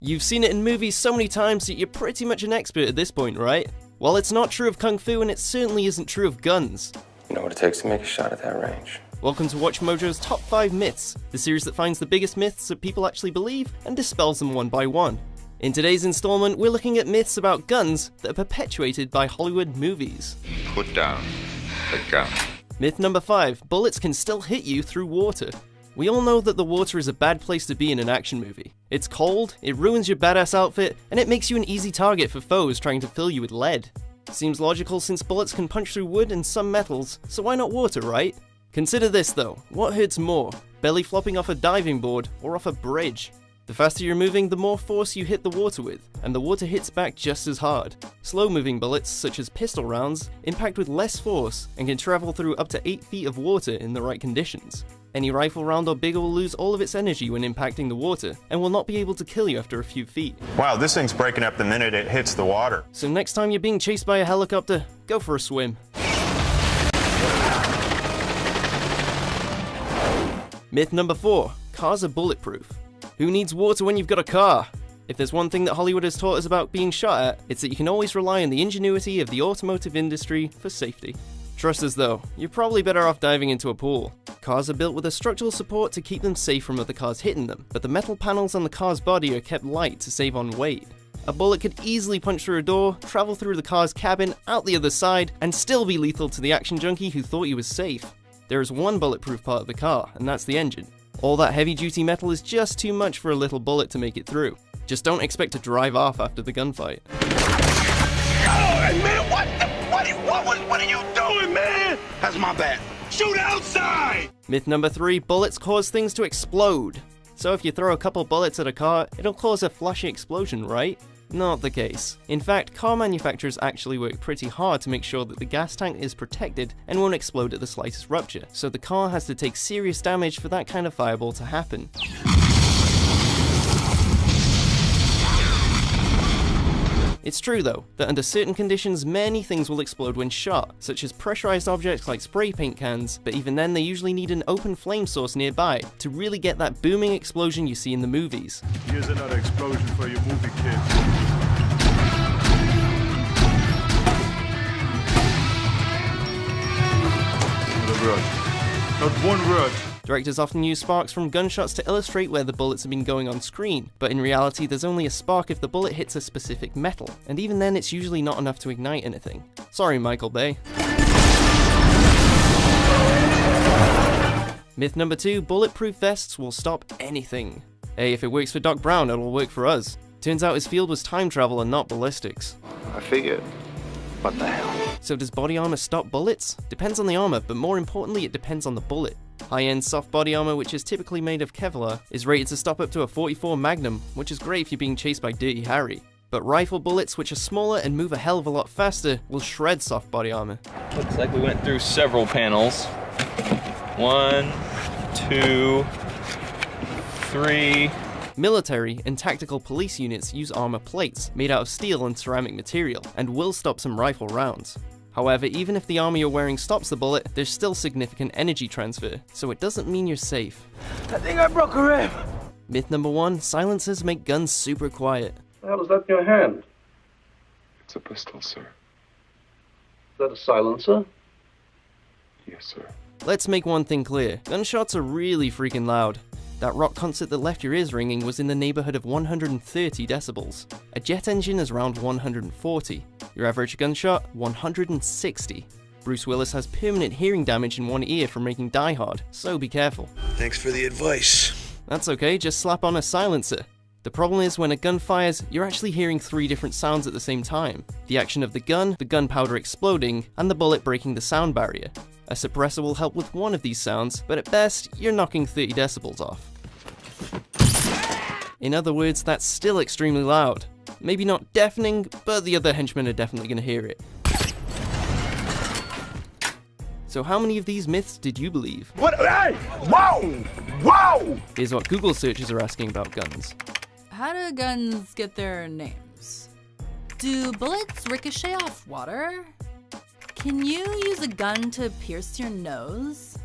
You've seen it in movies so many times that you're pretty much an expert at this point, right? Well, it's not true of Kung Fu, and it certainly isn't true of guns. You know what it takes to make a shot at that range. Welcome to WatchMojo's Top 5 Myths, the series that finds the biggest myths that people actually believe and dispels them one by one. In today's installment, we're looking at myths about guns that are perpetuated by Hollywood movies. Put down the gun. Myth number 5, bullets can still hit you through water. We all know that the water is a bad place to be in an action movie. It's cold, it ruins your badass outfit, and it makes you an easy target for foes trying to fill you with lead. Seems logical since bullets can punch through wood and some metals, so why not water, right? Consider this though, what hurts more, belly flopping off a diving board or off a bridge? The faster you're moving, the more force you hit the water with, and the water hits back just as hard. Slow-moving bullets, such as pistol rounds, impact with less force and can travel through up to 8 feet of water in the right conditions. Any rifle round or bigger will lose all of its energy when impacting the water, and will not be able to kill you after a few feet. Wow, this thing's breaking up the minute it hits the water. So next time you're being chased by a helicopter, go for a swim. Myth number 4, cars are bulletproof. Who needs water when you've got a car? If there's one thing that Hollywood has taught us about being shot at, it's that you can always rely on the ingenuity of the automotive industry for safety. Trust us though, you're probably better off diving into a pool. Cars are built with a structural support to keep them safe from other cars hitting them, but the metal panels on the car's body are kept light to save on weight. A bullet could easily punch through a door, travel through the car's cabin, out the other side, and still be lethal to the action junkie who thought he was safe. There is one bulletproof part of the car, and that's the engine. All that heavy-duty metal is just too much for a little bullet to make it through. Just don't expect to drive off after the gunfight. Oh, man, what are you doing, man? That's my bad. Shoot outside! Myth number 3, bullets cause things to explode. So if you throw a couple bullets at a car, it'll cause a flashy explosion, right? Not the case. In fact, car manufacturers actually work pretty hard to make sure that the gas tank is protected and won't explode at the slightest rupture, so the car has to take serious damage for that kind of fireball to happen. It's true though, that under certain conditions many things will explode when shot, such as pressurized objects like spray paint cans, but even then they usually need an open flame source nearby to really get that booming explosion you see in the movies. Here's another explosion for your movie kids. Not a word. Not one word. Directors often use sparks from gunshots to illustrate where the bullets have been going on screen, but in reality there's only a spark if the bullet hits a specific metal, and even then it's usually not enough to ignite anything. Sorry, Michael Bay. Myth number 2, bulletproof vests will stop anything. Hey, if it works for Doc Brown, it'll work for us. Turns out his field was time travel and not ballistics. I figured. What the hell? So does body armor stop bullets? Depends on the armor, but more importantly it depends on the bullet. High-end soft body armor, which is typically made of Kevlar, is rated to stop up to a .44 Magnum, which is great if you're being chased by Dirty Harry. But rifle bullets, which are smaller and move a hell of a lot faster, will shred soft body armor. Looks like we went through several panels. 1, 2, 3. Military and tactical police units use armor plates made out of steel and ceramic material, and will stop some rifle rounds. However, even if the armor you're wearing stops the bullet, there's still significant energy transfer, so it doesn't mean you're safe. I think I broke a rib. Myth number 1, silencers make guns super quiet. The hell is that in your hand? It's a pistol, sir. Is that a silencer? Yes, sir. Let's make one thing clear, gunshots are really freaking loud. That rock concert that left your ears ringing was in the neighborhood of 130 decibels. A jet engine is around 140. Your average gunshot, 160. Bruce Willis has permanent hearing damage in one ear from making Die Hard, so be careful. Thanks for the advice. That's okay, just slap on a silencer. The problem is when a gun fires, you're actually hearing 3 different sounds at the same time. The action of the gunpowder exploding, and the bullet breaking the sound barrier. A suppressor will help with one of these sounds, but at best, you're knocking 30 decibels off. In other words, that's still extremely loud. Maybe not deafening, but the other henchmen are definitely going to hear it. So how many of these myths did you believe? What? Hey! Whoa! Whoa! Here's what Google searches are asking about guns. How do guns get their names? Do bullets ricochet off water? Can you use a gun to pierce your nose?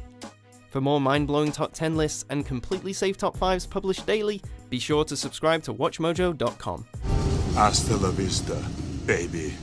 For more mind-blowing top 10 lists and completely safe top 5s published daily, be sure to subscribe to WatchMojo.com. Hasta la vista, baby.